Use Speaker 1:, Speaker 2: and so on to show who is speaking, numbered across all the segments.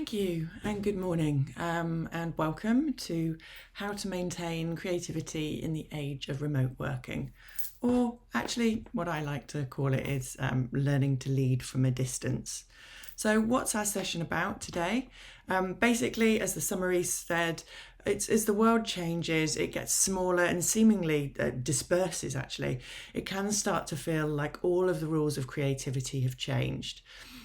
Speaker 1: Thank you and good morning and welcome to how to maintain creativity in the age of remote working, or actually what I like to call it is learning to lead from a distance. So what's our session about today? Basically, as the summary said, as the world changes, it gets smaller and seemingly disperses actually. It can start to feel like all of the rules of creativity have changed.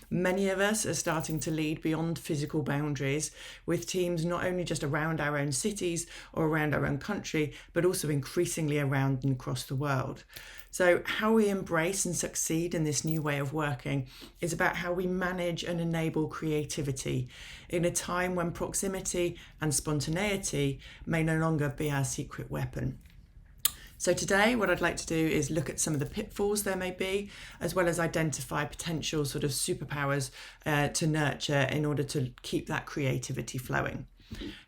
Speaker 1: Many of us are starting to lead beyond physical boundaries with teams not only just around our own cities or around our own country, but also increasingly around and across the world. So how we embrace and succeed in this new way of working is about how we manage and enable creativity in a time when proximity and spontaneity may no longer be our secret weapon. So today what I'd like to do is look at some of the pitfalls there may be, as well as identify potential sort of superpowers to nurture in order to keep that creativity flowing.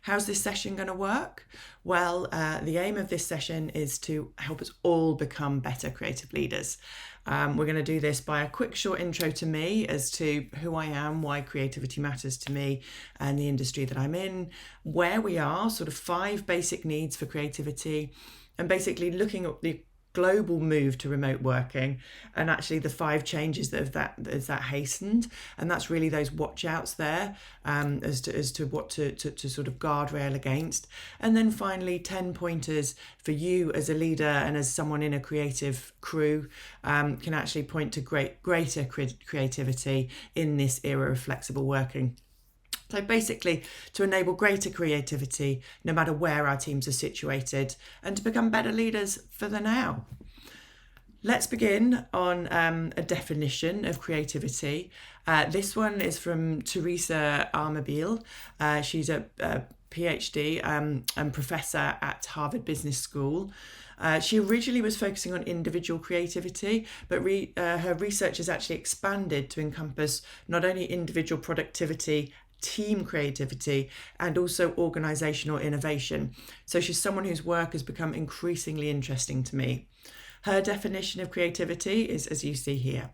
Speaker 1: How's this session going to work? Well, the aim of this session is to help us all become better creative leaders. We're going to do this by a quick short intro to me as to who I am, why creativity matters to me and the industry that I'm in, where we are, sort of 5 basic needs for creativity, and basically looking at the global move to remote working and actually the 5 changes that that hastened. And that's really those watch outs there as to what to sort of guardrail against. And then finally 10 pointers for you as a leader and as someone in a creative crew can actually point to greater creativity in this era of flexible working. So basically to enable greater creativity no matter where our teams are situated and to become better leaders for the now. Let's begin on a definition of creativity. This one is from Teresa Armabil. She's a PhD and professor at Harvard Business School. She originally was focusing on individual creativity, but her research has actually expanded to encompass not only individual productivity, team creativity, and also organizational innovation. So she's someone whose work has become increasingly interesting to me. Her definition of creativity is as you see here.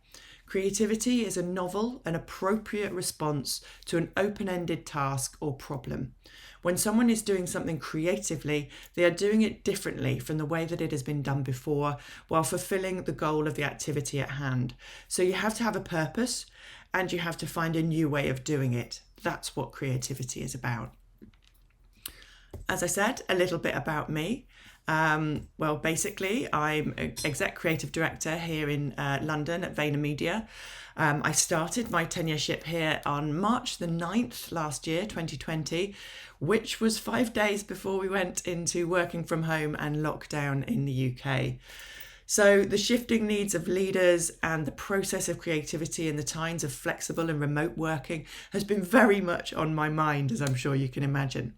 Speaker 1: Creativity is a novel and appropriate response to an open-ended task or problem. When someone is doing something creatively, they are doing it differently from the way that it has been done before, while fulfilling the goal of the activity at hand. So you have to have a purpose and you have to find a new way of doing it. That's what creativity is about. As I said, a little bit about me. Well, basically, I'm exec creative director here in London at VaynerMedia. I started my tenureship here on March the 9th last year, 2020, which was 5 days before we went into working from home and lockdown in the UK. So the shifting needs of leaders and the process of creativity in the times of flexible and remote working has been very much on my mind, as I'm sure you can imagine.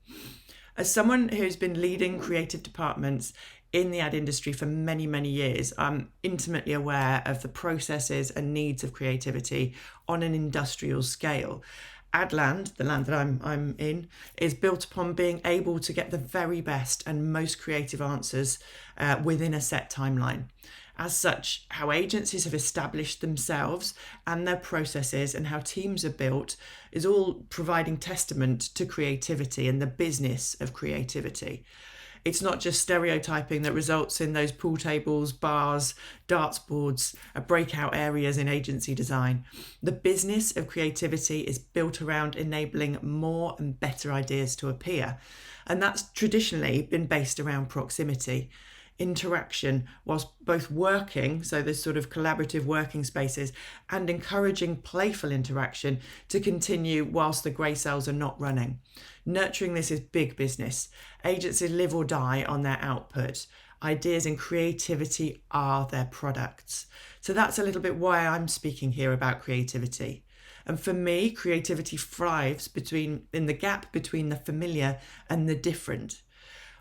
Speaker 1: As someone who's been leading creative departments in the ad industry for many, many years, I'm intimately aware of the processes and needs of creativity on an industrial scale. Adland, the land that I'm in, is built upon being able to get the very best and most creative answers within a set timeline. As such, how agencies have established themselves and their processes and how teams are built is all providing testament to creativity and the business of creativity. It's not just stereotyping that results in those pool tables, bars, darts boards, breakout areas in agency design. The business of creativity is built around enabling more and better ideas to appear. And that's traditionally been based around proximity, interaction, whilst both working, so this sort of collaborative working spaces, and encouraging playful interaction to continue whilst the grey cells are not running. Nurturing this is big business. Agencies live or die on their output. Ideas and creativity are their products. So that's a little bit why I'm speaking here about creativity. And for me, creativity thrives in the gap between the familiar and the different.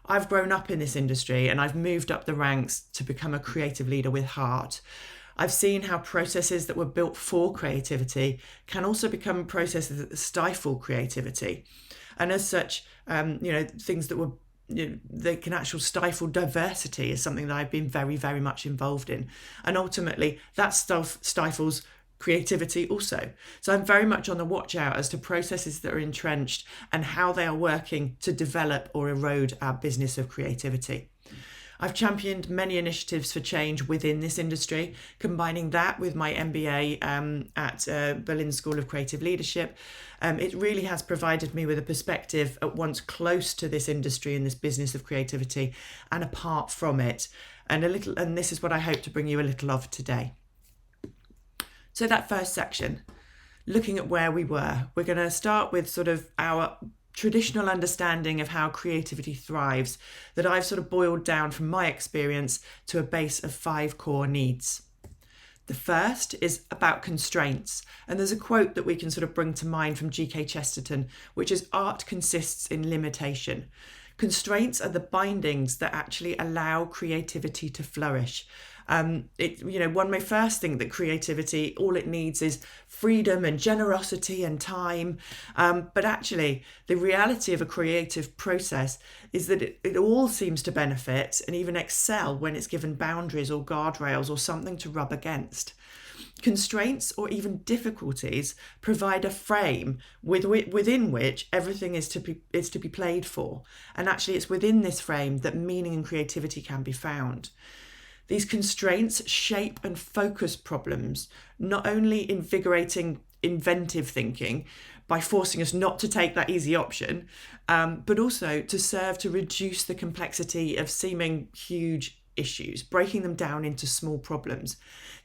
Speaker 1: I've grown up in this industry and I've moved up the ranks to become a creative leader with heart. I've seen how processes that were built for creativity can also become processes that stifle creativity. And as such, things that were, they can actually stifle diversity is something that I've been very, very much involved in. And ultimately that stuff stifles creativity also. So I'm very much on the watch out as to processes that are entrenched and how they are working to develop or erode our business of creativity. I've championed many initiatives for change within this industry, combining that with my MBA at Berlin School of Creative Leadership. It really has provided me with a perspective at once close to this industry and this business of creativity and apart from it. And this is what I hope to bring you a little of today. So that first section, looking at where we were, we're going to start with sort of our traditional understanding of how creativity thrives that I've sort of boiled down from my experience to a base of 5 core needs. The first is about constraints, and there's a quote that we can sort of bring to mind from G.K. Chesterton, which is art consists in limitation. Constraints are the bindings that actually allow creativity to flourish. One may first think that creativity, all it needs is freedom and generosity and time. But actually, the reality of a creative process is that it all seems to benefit and even excel when it's given boundaries or guardrails or something to rub against. Constraints or even difficulties provide a frame within which everything is to be played for. And actually, it's within this frame that meaning and creativity can be found. These constraints shape and focus problems, not only invigorating inventive thinking by forcing us not to take that easy option, but also to serve to reduce the complexity of seeming huge issues, breaking them down into small problems.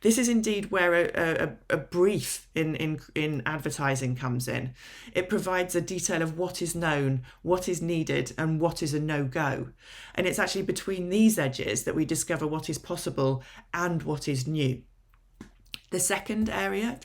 Speaker 1: This is indeed where a brief in advertising comes in. It provides a detail of what is known, what is needed, and what is a no-go. And it's actually between these edges that we discover what is possible and what is new. The second area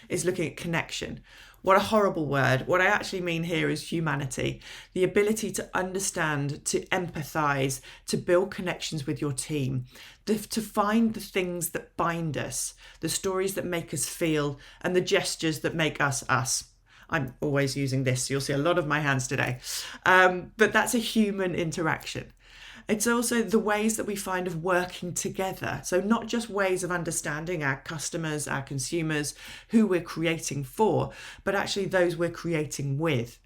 Speaker 1: is looking at connection. What a horrible word. What I actually mean here is humanity, the ability to understand, to empathise, to build connections with your team, to find the things that bind us, the stories that make us feel, and the gestures that make us us. I'm always using this, so you'll see a lot of my hands today. But that's a human interaction. It's also the ways that we find of working together. So not just ways of understanding our customers, our consumers, who we're creating for, but actually those we're creating with.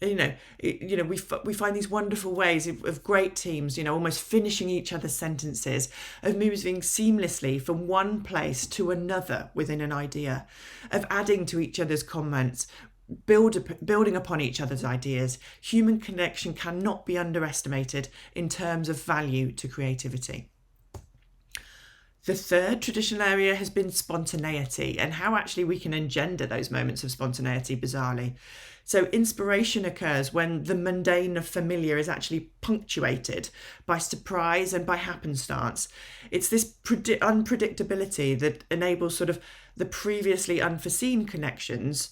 Speaker 1: We find these wonderful ways of great teams, almost finishing each other's sentences, of moving seamlessly from one place to another within an idea, of adding to each other's comments, building upon each other's ideas. Human connection cannot be underestimated in terms of value to creativity. The third traditional area has been spontaneity and how actually we can engender those moments of spontaneity bizarrely. So inspiration occurs when the mundane of familiar is actually punctuated by surprise and by happenstance. It's this unpredictability that enables sort of the previously unforeseen connections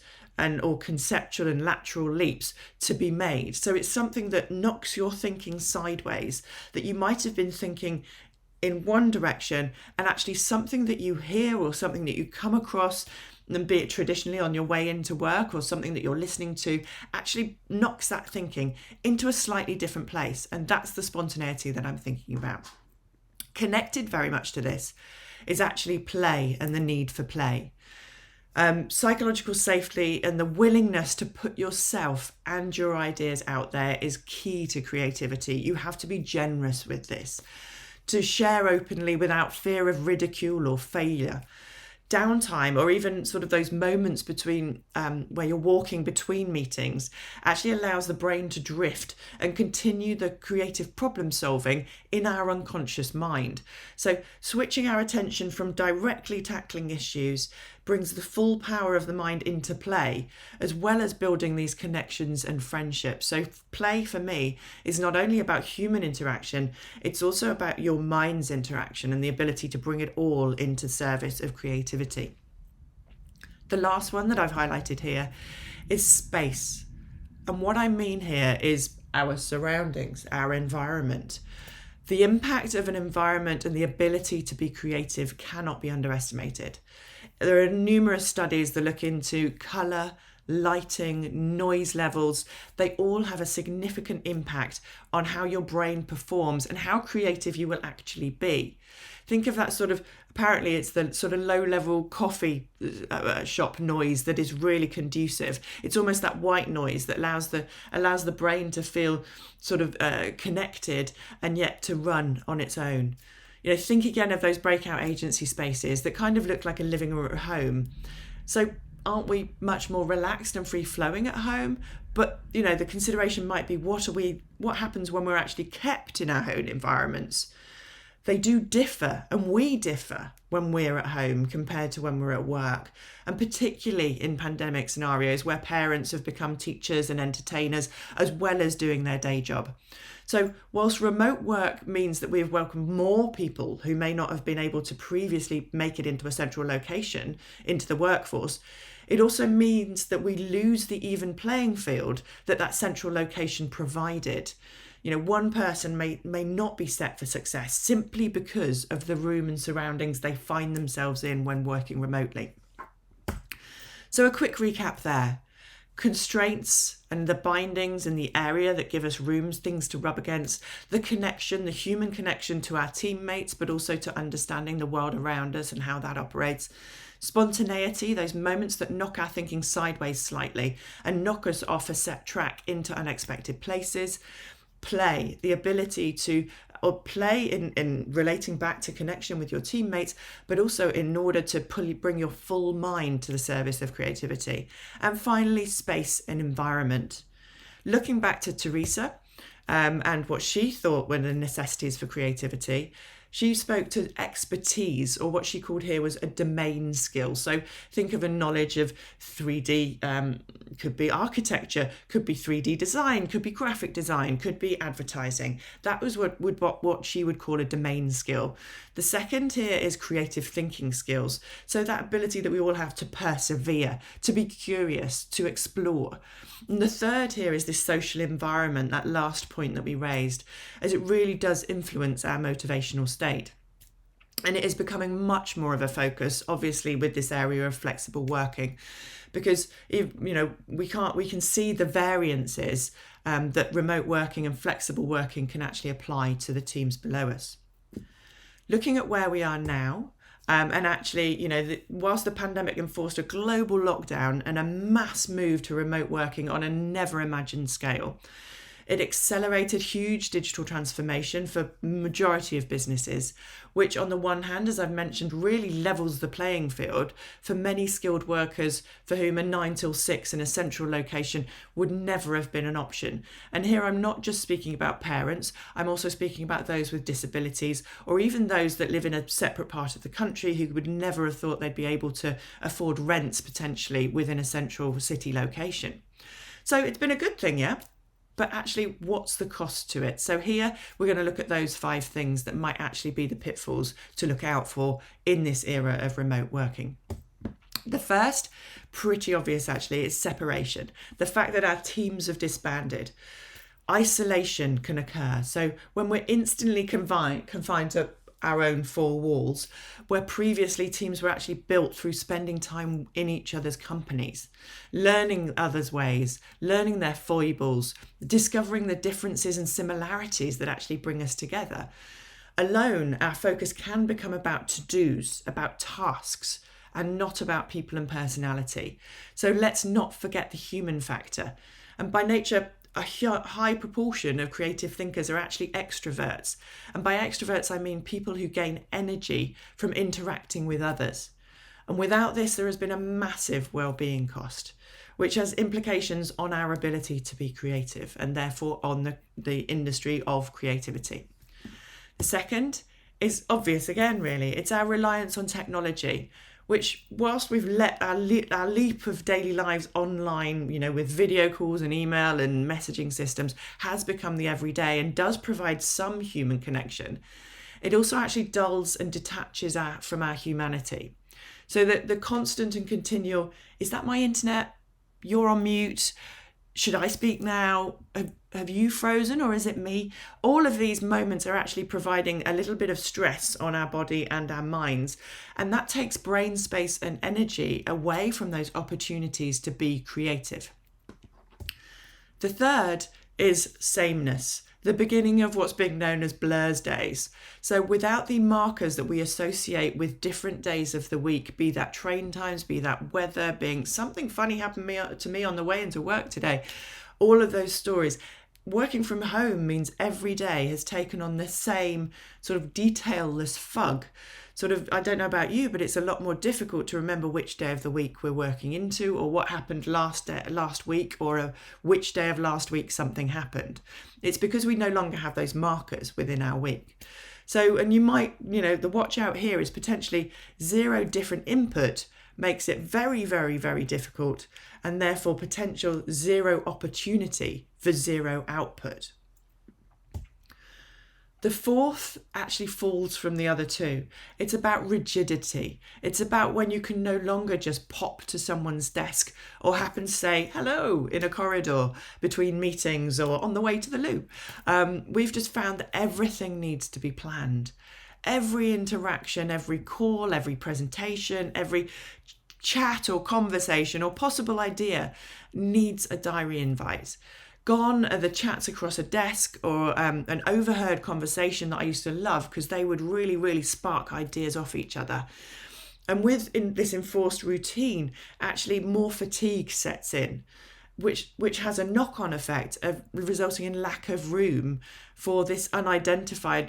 Speaker 1: or conceptual and lateral leaps to be made. So it's something that knocks your thinking sideways, that you might have been thinking in one direction, and actually something that you hear or something that you come across, and be it traditionally on your way into work or something that you're listening to, actually knocks that thinking into a slightly different place. And that's the spontaneity that I'm thinking about. Connected very much to this is actually play and the need for play. Psychological safety and the willingness to put yourself and your ideas out there is key to creativity. You have to be generous with this, to share openly without fear of ridicule or failure. Downtime, or even sort of those moments between where you're walking between meetings, actually allows the brain to drift and continue the creative problem solving in our unconscious mind. So switching our attention from directly tackling issues brings the full power of the mind into play, as well as building these connections and friendships. So play for me is not only about human interaction, it's also about your mind's interaction and the ability to bring it all into service of creativity. The last one that I've highlighted here is space. And what I mean here is our surroundings, our environment. The impact of an environment and the ability to be creative cannot be underestimated. There are numerous studies that look into colour, lighting, noise levels, they all have a significant impact on how your brain performs and how creative you will actually be. Think of that sort of, apparently it's the sort of low-level coffee shop noise that is really conducive. It's almost that white noise that allows the brain to feel sort of connected and yet to run on its own. You know, think again of those breakout agency spaces that kind of look like a living room at home. So aren't we much more relaxed and free-flowing at home? But, you know, the consideration might be what happens when we're actually kept in our own environments? They do differ, and we differ when we're at home compared to when we're at work, and particularly in pandemic scenarios where parents have become teachers and entertainers as well as doing their day job. So whilst remote work means that we have welcomed more people who may not have been able to previously make it into a central location into the workforce, it also means that we lose the even playing field that central location provided. You know, one person may not be set for success simply because of the room and surroundings they find themselves in when working remotely. So a quick recap there. Constraints and the bindings in the area that give us rooms, things to rub against, the connection, the human connection to our teammates, but also to understanding the world around us and how that operates. Spontaneity, those moments that knock our thinking sideways slightly and knock us off a set track into unexpected places. Play, the ability to play in relating back to connection with your teammates, but also in order to bring your full mind to the service of creativity. And finally, space and environment. Looking back to Teresa and what she thought were the necessities for creativity, she spoke to expertise, or what she called here was a domain skill. So think of a knowledge of 3D, could be architecture, could be 3D design, could be graphic design, could be advertising. That was what she would call a domain skill. The second here is creative thinking skills. So that ability that we all have to persevere, to be curious, to explore. And the third here is this social environment, that last point that we raised, as it really does influence our motivational state. And it is becoming much more of a focus, obviously, with this area of flexible working, because we can see the variances that remote working and flexible working can actually apply to the teams below us. Looking at where we are now, and actually, whilst the pandemic enforced a global lockdown and a mass move to remote working on a never imagined scale, it accelerated huge digital transformation for the majority of businesses, which on the one hand, as I've mentioned, really levels the playing field for many skilled workers for whom a 9 till 6 in a central location would never have been an option. And here I'm not just speaking about parents, I'm also speaking about those with disabilities, or even those that live in a separate part of the country who would never have thought they'd be able to afford rents potentially within a central city location. So it's been a good thing, yeah? But actually, what's the cost to it? So here we're going to look at those 5 things that might actually be the pitfalls to look out for in this era of remote working. The first, pretty obvious actually, is separation. The fact that our teams have disbanded. Isolation can occur. So when we're instantly confined to our own 4 walls, where previously teams were actually built through spending time in each other's companies, learning others' ways, learning their foibles, discovering the differences and similarities that actually bring us together. Alone, our focus can become about to-dos, about tasks, and not about people and personality. So let's not forget the human factor. And by nature, a high proportion of creative thinkers are actually extroverts. And by extroverts, I mean people who gain energy from interacting with others. And without this, there has been a massive well-being cost, which has implications on our ability to be creative and therefore on the industry of creativity. The second is obvious again, really. It's our reliance on technology, which whilst we've let our leap of daily lives online, with video calls and email and messaging systems, has become the everyday and does provide some human connection, it also actually dulls and detaches from our humanity. So that the constant and continual, is that my internet? You're on mute. Should I speak now? have you frozen, or is it me? All of these moments are actually providing a little bit of stress on our body and our minds. And that takes brain space and energy away from those opportunities to be creative. The third is sameness, the beginning of what's being known as blurs days. So without the markers that we associate with different days of the week, be that train times, be that weather, being something funny happened to me on the way into work today, all of those stories. Working from home means every day has taken on the same sort of detailless fug. Sort of, I don't know about you, but it's a lot more difficult to remember which day of the week we're working into, or what happened last week, or which day of last week something happened. It's because we no longer have those markers within our week. So, and you might, the watch out here is potentially 0 different input makes it very, very, very difficult, and therefore potential 0 opportunity for 0 output. The fourth actually falls from the other two. It's about rigidity. It's about when you can no longer just pop to someone's desk or happen to say hello in a corridor between meetings or on the way to the loo. We've just found that everything needs to be planned. Every interaction, every call, every presentation, every chat or conversation or possible idea needs a diary invite. Gone are the chats across a desk or an overheard conversation that I used to love, because they would really, really spark ideas off each other. And with this enforced routine, actually more fatigue sets in, which has a knock-on effect of resulting in lack of room for this undefined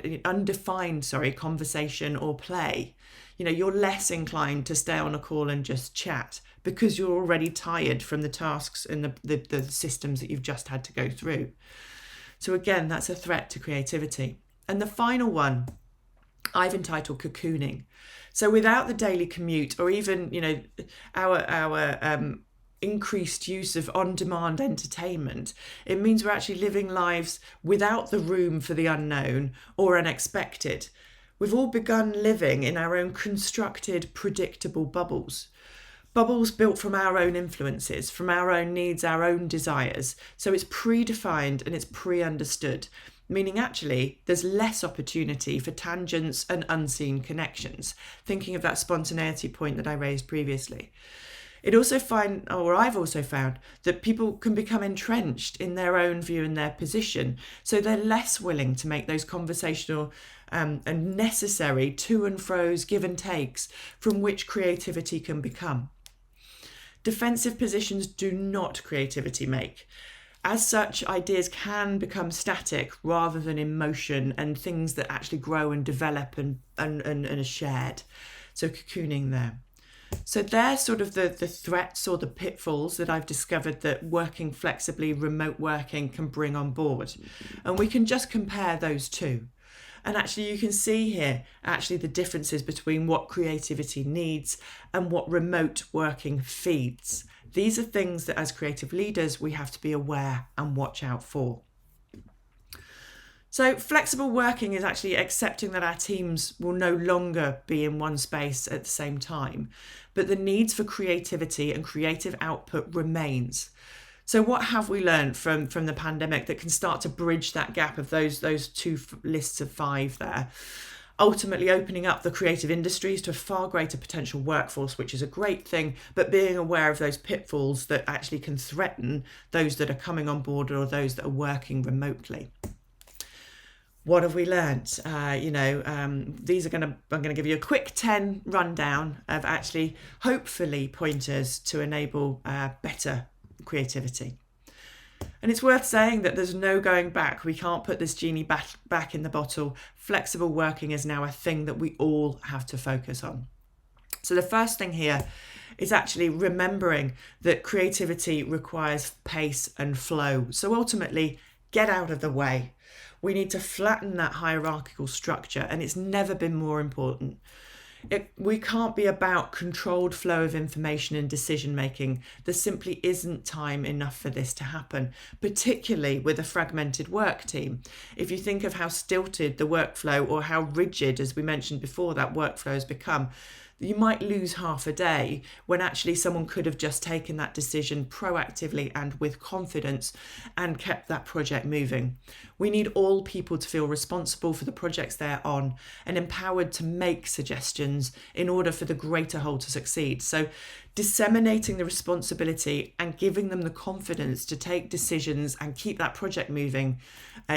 Speaker 1: conversation or play. You're less inclined to stay on a call and just chat because you're already tired from the tasks and the systems that you've just had to go through. So again, that's a threat to creativity. And the final one I've entitled cocooning. So without the daily commute, or even, our increased use of on-demand entertainment, it means we're actually living lives without the room for the unknown or unexpected. We've all begun living in our own constructed, predictable bubbles. Bubbles built from our own influences, from our own needs, our own desires. So it's predefined and it's pre-understood, meaning actually there's less opportunity for tangents and unseen connections. Thinking of that spontaneity point that I raised previously. I've also found that people can become entrenched in their own view and their position. So they're less willing to make those conversational and necessary to and fro's, give and takes, from which creativity can become. Defensive positions do not creativity make. As such, ideas can become static rather than in motion, and things that actually grow and develop and are shared. So cocooning there. So they're sort of the threats or the pitfalls that I've discovered that working flexibly, remote working can bring on board. And we can just compare those two. And actually you can see here actually the differences between what creativity needs and what remote working feeds. These are things that as creative leaders we have to be aware and watch out for. So flexible working is actually accepting that our teams will no longer be in one space at the same time, but the needs for creativity and creative output remains. So what have we learned from the pandemic that can start to bridge that gap of those two lists of 5 there? Ultimately opening up the creative industries to a far greater potential workforce, which is a great thing, but being aware of those pitfalls that actually can threaten those that are coming on board or those that are working remotely. What have we learned? I'm going to give you a quick 10 rundown of actually, hopefully, pointers to enable better creativity. And it's worth saying that there's no going back. We can't put this genie back in the bottle. Flexible working is now a thing that we all have to focus on. So the first thing here is actually remembering that creativity requires pace and flow. So ultimately, get out of the way. We need to flatten that hierarchical structure, and it's never been more important. We can't be about controlled flow of information and decision making. There simply isn't time enough for this to happen, particularly with a fragmented work team. If you think of how stilted the workflow or how rigid, as we mentioned before, that workflow has become, You might lose half a day when actually someone could have just taken that decision proactively and with confidence and kept that project moving. We need all people to feel responsible for the projects they're on and empowered to make suggestions in order for the greater whole to succeed. So disseminating the responsibility and giving them the confidence to take decisions and keep that project moving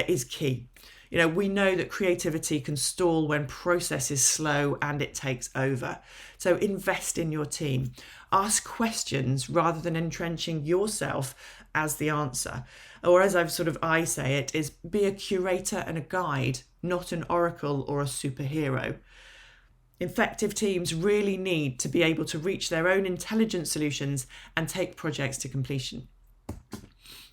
Speaker 1: is key. We know that creativity can stall when process is slow and it takes over. So invest in your team. Ask questions rather than entrenching yourself as the answer. Or as I say it, is be a curator and a guide, not an oracle or a superhero. Effective teams really need to be able to reach their own intelligent solutions and take projects to completion.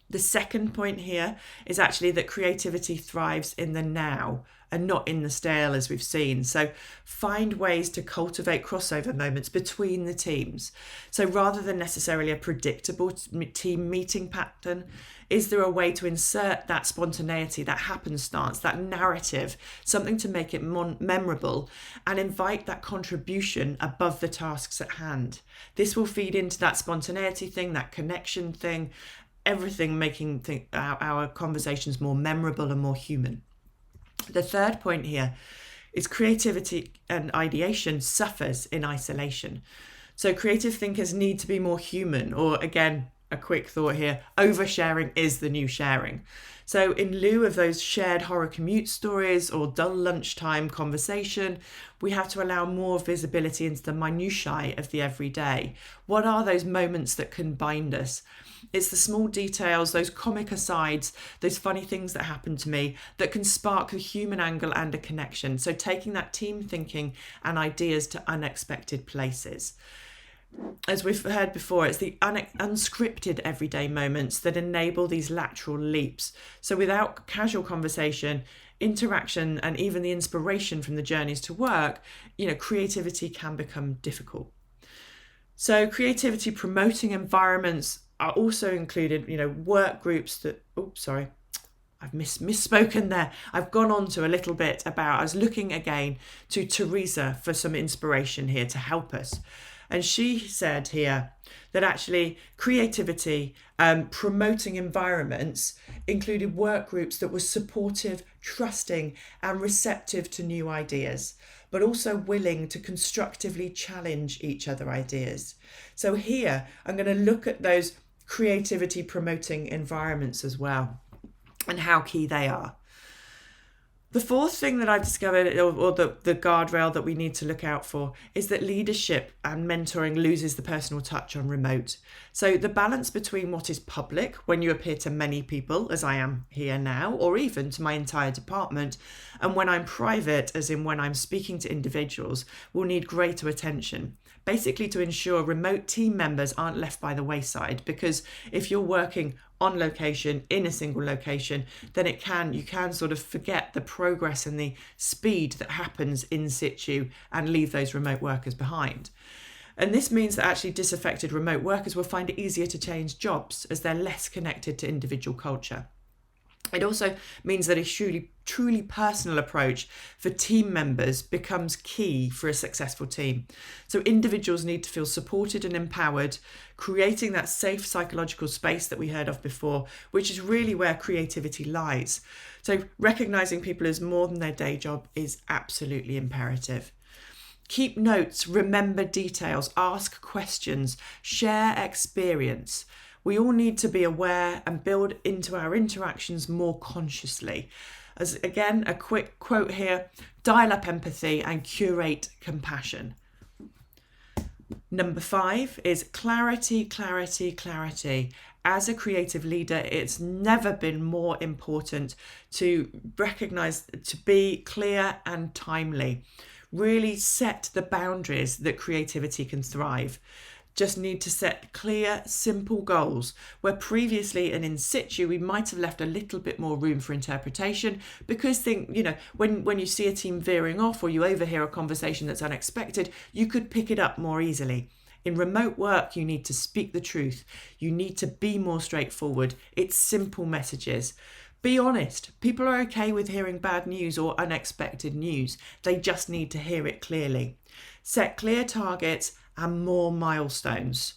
Speaker 1: The second point here is actually that creativity thrives in the now and not in the stale, as we've seen. So find ways to cultivate crossover moments between the teams. So rather than necessarily a predictable team meeting pattern, is there a way to insert that spontaneity, that happenstance, that narrative, something to make it memorable and invite that contribution above the tasks at hand? This will feed into that spontaneity thing, that connection thing, everything making our conversations more memorable and more human. The third point here is creativity and ideation suffers in isolation. So creative thinkers need to be more human, or again, a quick thought here, oversharing is the new sharing. So in lieu of those shared horror commute stories or dull lunchtime conversation, we have to allow more visibility into the minutiae of the everyday. What are those moments that can bind us? It's the small details, those comic asides, those funny things that happen to me that can spark the human angle and a connection. So taking that team thinking and ideas to unexpected places. As we've heard before, it's the unscripted everyday moments that enable these lateral leaps. So without casual conversation, interaction, and even the inspiration from the journeys to work, creativity can become difficult. So creativity promoting environments are also included, work groups that, I've misspoken there. I've gone on to a little bit about, I was looking again to Teresa for some inspiration here to help us. And she said here that actually creativity promoting environments included work groups that were supportive, trusting and receptive to new ideas, but also willing to constructively challenge each other ideas. So here I'm going to look at those creativity promoting environments as well and how key they are. The fourth thing that I've discovered, or the guardrail that we need to look out for, is that leadership and mentoring loses the personal touch on remote. So the balance between what is public, when you appear to many people, as I am here now, or even to my entire department, and when I'm private, as in when I'm speaking to individuals, will need greater attention. Basically to ensure remote team members aren't left by the wayside, because if you're working on location in a single location, then you can sort of forget the progress and the speed that happens in situ and leave those remote workers behind. And this means that actually disaffected remote workers will find it easier to change jobs as they're less connected to individual culture. It also means that a truly personal approach for team members becomes key for a successful team. So individuals need to feel supported and empowered, creating that safe psychological space that we heard of before, which is really where creativity lies. So recognizing people as more than their day job is absolutely imperative. Keep notes, remember details, ask questions, share experience. We all need to be aware and build into our interactions more consciously. As again, a quick quote here, dial up empathy and curate compassion. Number 5 is clarity, clarity, clarity. As a creative leader, it's never been more important to recognize, to be clear and timely. Really set the boundaries that creativity can thrive. Just need to set clear, simple goals where previously and in situ we might have left a little bit more room for interpretation, because when you see a team veering off or you overhear a conversation that's unexpected, you could pick it up more easily. In remote work, you need to speak the truth. You need to be more straightforward. It's simple messages. Be honest. People are okay with hearing bad news or unexpected news. They just need to hear it clearly. Set clear targets and more milestones.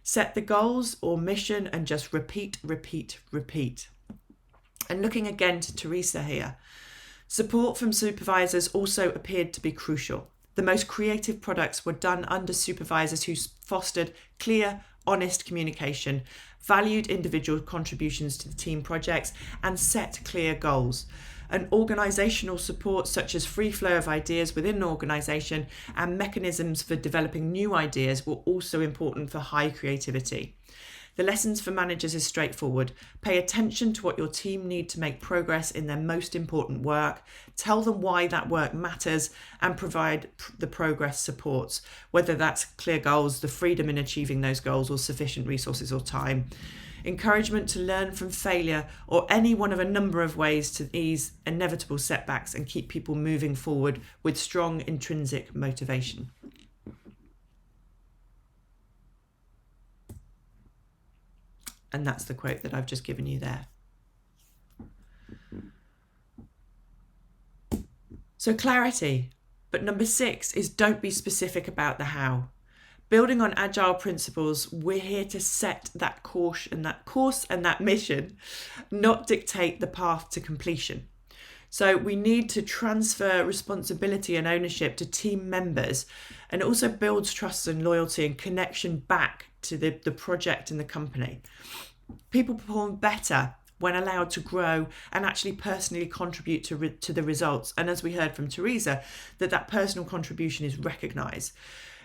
Speaker 1: Set the goals or mission and just repeat, repeat, repeat. And looking again to Teresa here, support from supervisors also appeared to be crucial. The most creative products were done under supervisors who fostered clear, honest communication, valued individual contributions to the team projects, and set clear goals. And organisational support such as free flow of ideas within an organisation and mechanisms for developing new ideas were also important for high creativity. The lessons for managers is straightforward. Pay attention to what your team need to make progress in their most important work. Tell them why that work matters and provide the progress supports, whether that's clear goals, the freedom in achieving those goals, or sufficient resources or time. Encouragement to learn from failure or any one of a number of ways to ease inevitable setbacks and keep people moving forward with strong intrinsic motivation. And that's the quote that I've just given you there. So clarity. But number 6 is don't be specific about the how. Building on agile principles, we're here to set that course and that mission, not dictate the path to completion. So we need to transfer responsibility and ownership to team members, and it also builds trust and loyalty and connection back to the project and the company. People perform better when allowed to grow and actually personally contribute to the results. And as we heard from Teresa, that personal contribution is recognised.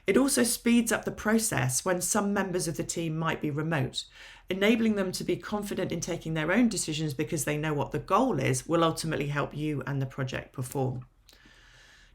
Speaker 1: It also speeds up the process when some members of the team might be remote. Enabling them to be confident in taking their own decisions because they know what the goal is will ultimately help you and the project perform.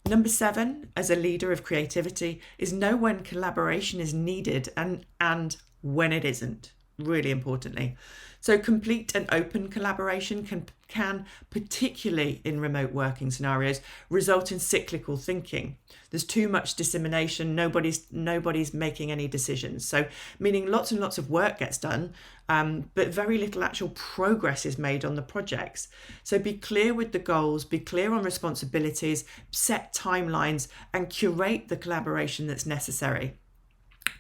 Speaker 1: Number 7, as a leader of creativity, is know when collaboration is needed and when it isn't, really importantly. So complete and open collaboration can, particularly in remote working scenarios, result in cyclical thinking. There's too much dissemination, nobody's making any decisions. So meaning lots and lots of work gets done, but very little actual progress is made on the projects. So be clear with the goals, be clear on responsibilities, set timelines, and curate the collaboration that's necessary.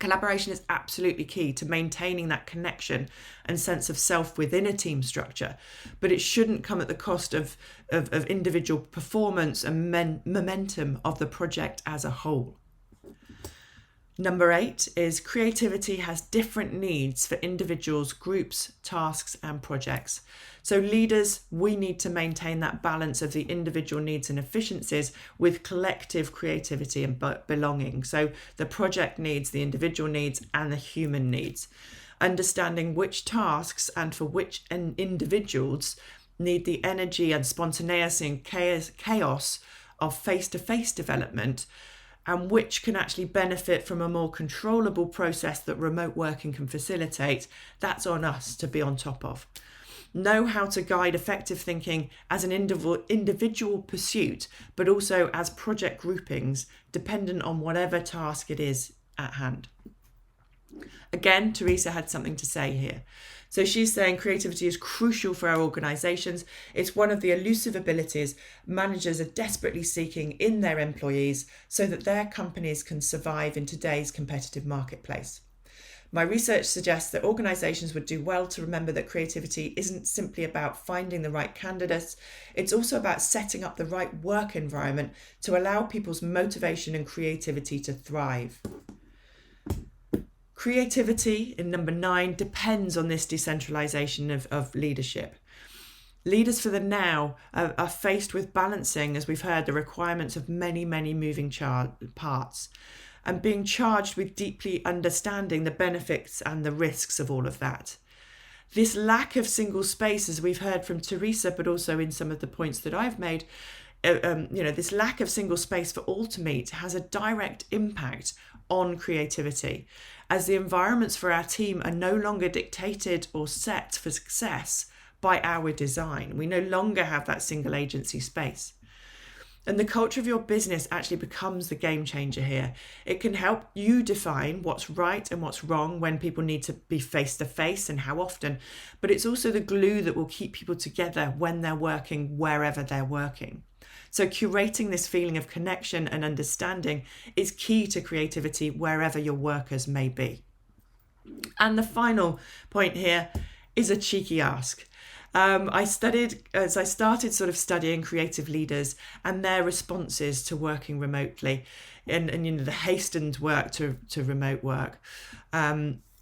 Speaker 1: Collaboration is absolutely key to maintaining that connection and sense of self within a team structure, but it shouldn't come at the cost of individual performance and momentum of the project as a whole. Number 8 is creativity has different needs for individuals, groups, tasks, and projects. So leaders, we need to maintain that balance of the individual needs and efficiencies with collective creativity and belonging. So the project needs, the individual needs, and the human needs. Understanding which tasks and for which individuals need the energy and spontaneity and chaos of face-to-face development, and which can actually benefit from a more controllable process that remote working can facilitate, that's on us to be on top of. Know how to guide effective thinking as an individual pursuit, but also as project groupings, dependent on whatever task it is at hand. Again, Teresa had something to say here. So she's saying creativity is crucial for our organisations. It's one of the elusive abilities managers are desperately seeking in their employees so that their companies can survive in today's competitive marketplace. My research suggests that organisations would do well to remember that creativity isn't simply about finding the right candidates. It's also about setting up the right work environment to allow people's motivation and creativity to thrive. Creativity, in number 9, depends on this decentralization of leadership. Leaders for the now are faced with balancing, as we've heard, the requirements of many, many moving parts, and being charged with deeply understanding the benefits and the risks of all of that. This lack of single space, as we've heard from Teresa, but also in some of the points that I've made, this lack of single space for all to meet has a direct impact on creativity, as the environments for our team are no longer dictated or set for success by our design. We no longer have that single agency space. And the culture of your business actually becomes the game changer here. It can help you define what's right and what's wrong when people need to be face to face and how often. But it's also the glue that will keep people together when they're working wherever they're working. So curating this feeling of connection and understanding is key to creativity wherever your workers may be. And the final point here is a cheeky ask. I started sort of studying creative leaders and their responses to working remotely and the hastened work to remote work.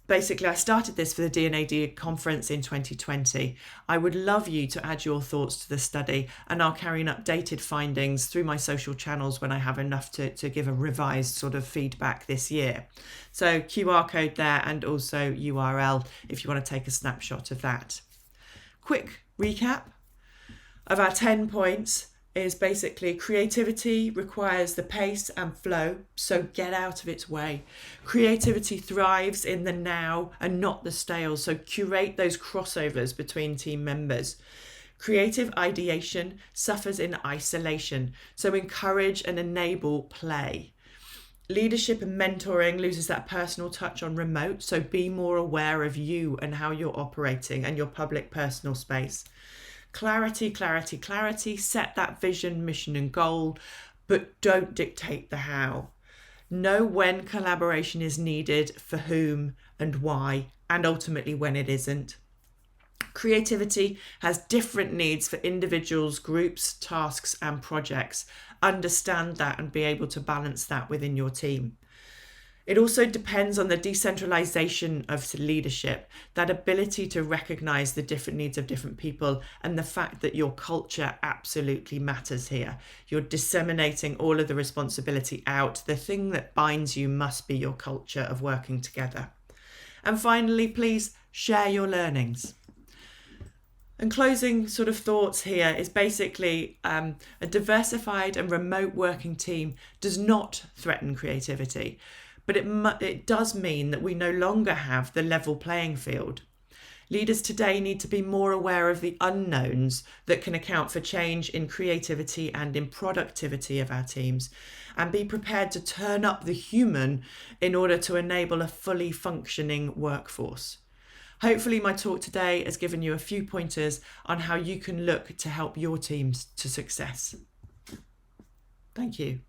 Speaker 1: Basically, I started this for the D&AD conference in 2020. I would love you to add your thoughts to the study, and I'll carry an updated findings through my social channels when I have enough to give a revised sort of feedback this year. So QR code there and also URL if you want to take a snapshot of that. Quick recap of our 10 points is basically creativity requires the pace and flow, so get out of its way. Creativity thrives in the now and not the stale, so curate those crossovers between team members. Creative ideation suffers in isolation, so encourage and enable play. Leadership and mentoring loses that personal touch on remote, so be more aware of you and how you're operating and your public personal space. Clarity, clarity, clarity. Set that vision, mission and goal, but don't dictate the how. Know when collaboration is needed, for whom and why, and ultimately when it isn't. Creativity has different needs for individuals, groups, tasks and projects. Understand that and be able to balance that within your team. It also depends on the decentralization of leadership, that ability to recognize the different needs of different people and the fact that your culture absolutely matters here. You're disseminating all of the responsibility out. The thing that binds you must be your culture of working together. And finally, please share your learnings. And closing sort of thoughts here is basically a diversified and remote working team does not threaten creativity. But it does mean that we no longer have the level playing field. Leaders today need to be more aware of the unknowns that can account for change in creativity and in productivity of our teams, and be prepared to turn up the human in order to enable a fully functioning workforce. Hopefully my talk today has given you a few pointers on how you can look to help your teams to success. Thank you.